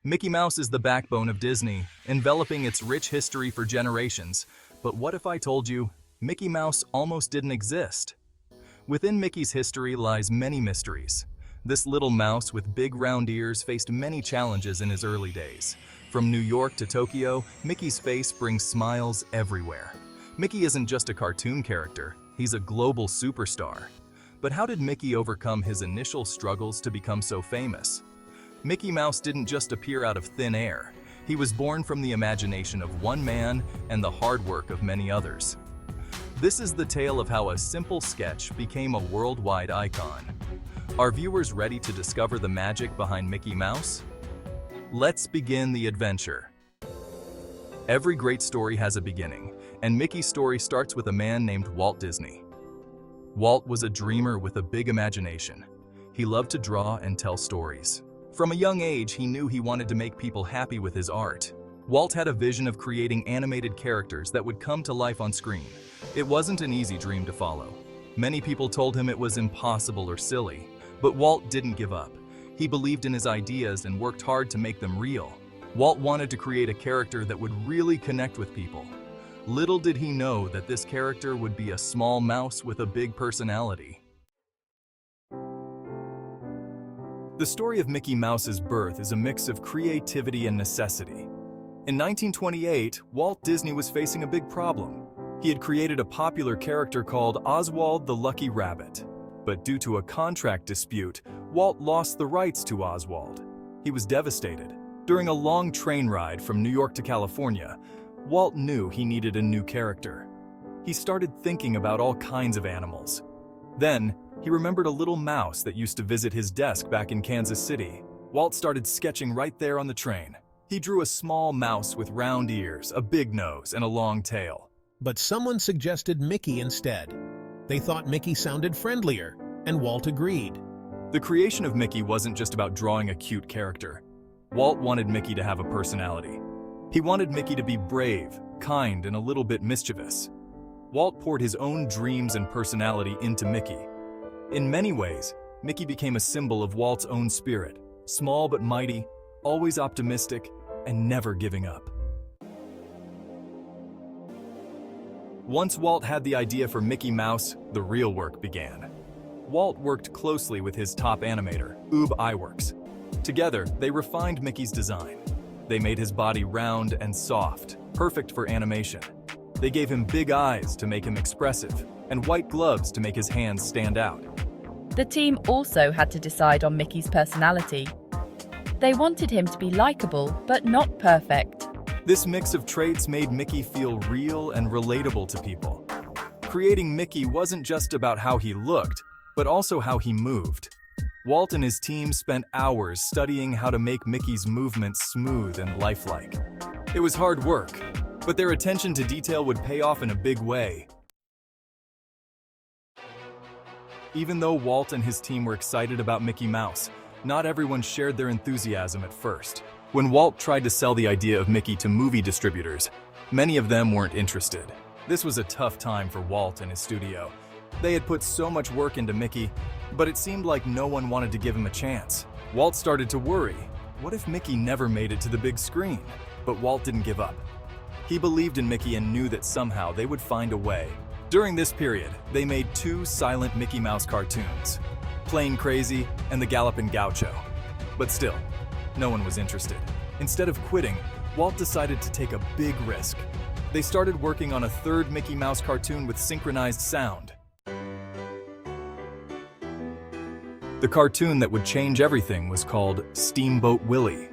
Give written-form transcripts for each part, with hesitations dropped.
Mickey Mouse is the backbone of Disney, enveloping its rich history for generations. But what if I told you Mickey Mouse almost didn't exist? Within Mickey's history lies many mysteries. This little mouse with big round ears faced many challenges in his early days. From New York to Tokyo, Mickey's face brings smiles everywhere. Mickey isn't just a cartoon character, he's a global superstar. But how did Mickey overcome his initial struggles to become so famous? Mickey Mouse didn't just appear out of thin air. He was born from the imagination of one man and the hard work of many others. This is the tale of how a simple sketch became a worldwide icon. Are viewers ready to discover the magic behind Mickey Mouse? Let's begin the adventure. Every great story has a beginning, and Mickey's story starts with a man named Walt Disney. Walt was a dreamer with a big imagination. He loved to draw and tell stories. From a young age, he knew he wanted to make people happy with his art. Walt had a vision of creating animated characters that would come to life on screen. It wasn't an easy dream to follow. Many people told him it was impossible or silly, but Walt didn't give up. He believed in his ideas and worked hard to make them real. Walt wanted to create a character that would really connect with people. Little did he know that this character would be a small mouse with a big personality. The story of Mickey Mouse's birth is a mix of creativity and necessity. In 1928, Walt Disney was facing a big problem. He had created a popular character called Oswald the Lucky Rabbit. But due to a contract dispute, Walt lost the rights to Oswald. He was devastated. During a long train ride from New York to California, Walt knew he needed a new character. He started thinking about all kinds of animals. Then, he remembered a little mouse that used to visit his desk back in Kansas City. Walt started sketching right there on the train. He drew a small mouse with round ears, a big nose, and a long tail. But someone suggested Mickey instead. They thought Mickey sounded friendlier, and Walt agreed. The creation of Mickey wasn't just about drawing a cute character. Walt wanted Mickey to have a personality. He wanted Mickey to be brave, kind, and a little bit mischievous. Walt poured his own dreams and personality into Mickey. In many ways, Mickey became a symbol of Walt's own spirit, small but mighty, always optimistic, and never giving up. Once Walt had the idea for Mickey Mouse, the real work began. Walt worked closely with his top animator, Iwerks. Together, they refined Mickey's design. They made his body round and soft, perfect for animation. They gave him big eyes to make him expressive, and white gloves to make his hands stand out. The team also had to decide on Mickey's personality. They wanted him to be likable, but not perfect. This mix of traits made Mickey feel real and relatable to people. Creating Mickey wasn't just about how he looked, but also how he moved. Walt and his team spent hours studying how to make Mickey's movements smooth and lifelike. It was hard work, but their attention to detail would pay off in a big way. Even though Walt and his team were excited about Mickey Mouse, not everyone shared their enthusiasm at first. When Walt tried to sell the idea of Mickey to movie distributors, many of them weren't interested. This was a tough time for Walt and his studio. They had put so much work into Mickey, but it seemed like no one wanted to give him a chance. Walt started to worry. What if Mickey never made it to the big screen? But Walt didn't give up. He believed in Mickey and knew that somehow they would find a way. During this period, they made 2 silent Mickey Mouse cartoons, Plain Crazy and The Gallopin' Gaucho. But still, no one was interested. Instead of quitting, Walt decided to take a big risk. They started working on a 3rd Mickey Mouse cartoon with synchronized sound. The cartoon that would change everything was called Steamboat Willie.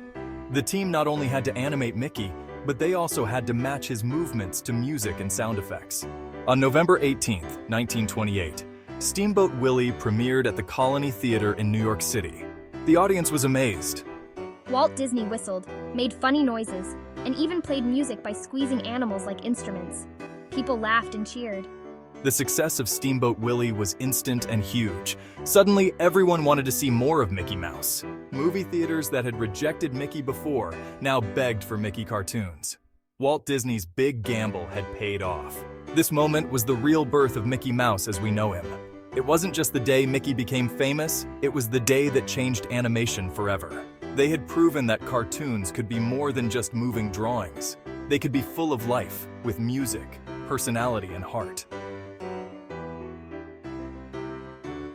The team not only had to animate Mickey, but they also had to match his movements to music and sound effects. On November 18, 1928, Steamboat Willie premiered at the Colony Theater in New York City. The audience was amazed. Walt Disney whistled, made funny noises, and even played music by squeezing animals like instruments. People laughed and cheered. The success of Steamboat Willie was instant and huge. Suddenly, everyone wanted to see more of Mickey Mouse. Movie theaters that had rejected Mickey before now begged for Mickey cartoons. Walt Disney's big gamble had paid off. This moment was the real birth of Mickey Mouse as we know him. It wasn't just the day Mickey became famous, it was the day that changed animation forever. They had proven that cartoons could be more than just moving drawings. They could be full of life, with music, personality, and heart.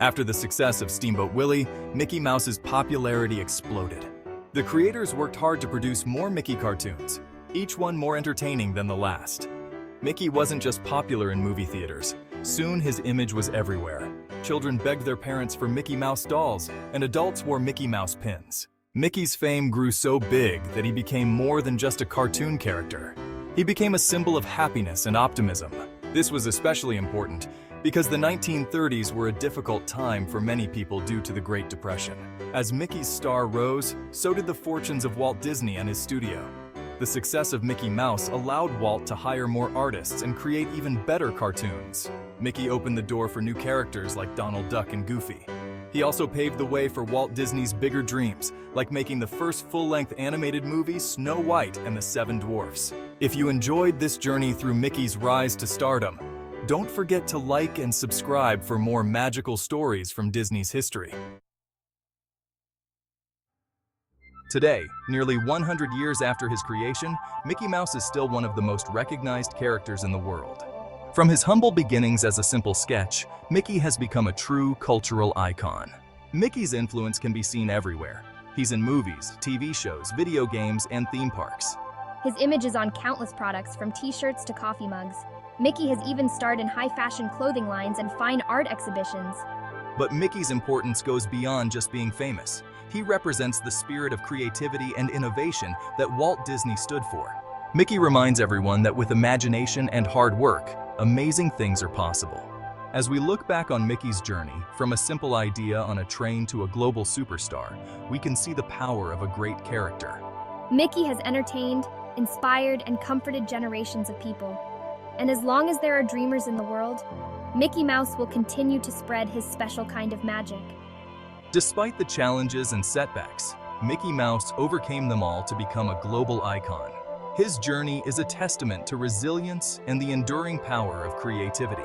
After the success of Steamboat Willie, Mickey Mouse's popularity exploded. The creators worked hard to produce more Mickey cartoons, each one more entertaining than the last. Mickey wasn't just popular in movie theaters. Soon his image was everywhere. Children begged their parents for Mickey Mouse dolls, and adults wore Mickey Mouse pins. Mickey's fame grew so big that he became more than just a cartoon character. He became a symbol of happiness and optimism. This was especially important because the 1930s were a difficult time for many people due to the Great Depression. As Mickey's star rose, so did the fortunes of Walt Disney and his studio. The success of Mickey Mouse allowed Walt to hire more artists and create even better cartoons. Mickey opened the door for new characters like Donald Duck and Goofy. He also paved the way for Walt Disney's bigger dreams, like making the first full-length animated movie Snow White and the Seven Dwarfs. If you enjoyed this journey through Mickey's rise to stardom, don't forget to like and subscribe for more magical stories from Disney's history. Today, nearly 100 years after his creation, Mickey Mouse is still one of the most recognized characters in the world. From his humble beginnings as a simple sketch, Mickey has become a true cultural icon. Mickey's influence can be seen everywhere. He's in movies, TV shows, video games, and theme parks. His image is on countless products, from t-shirts to coffee mugs. Mickey has even starred in high-fashion clothing lines and fine art exhibitions. But Mickey's importance goes beyond just being famous. He represents the spirit of creativity and innovation that Walt Disney stood for. Mickey reminds everyone that with imagination and hard work, amazing things are possible. As we look back on Mickey's journey, from a simple idea on a train to a global superstar, we can see the power of a great character. Mickey has entertained, inspired, and comforted generations of people. And as long as there are dreamers in the world, Mickey Mouse will continue to spread his special kind of magic. Despite the challenges and setbacks, Mickey Mouse overcame them all to become a global icon. His journey is a testament to resilience and the enduring power of creativity.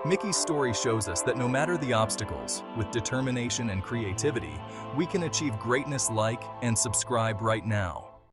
Mickey's story shows us that no matter the obstacles, with determination and creativity, we can achieve greatness. Like and subscribe right now.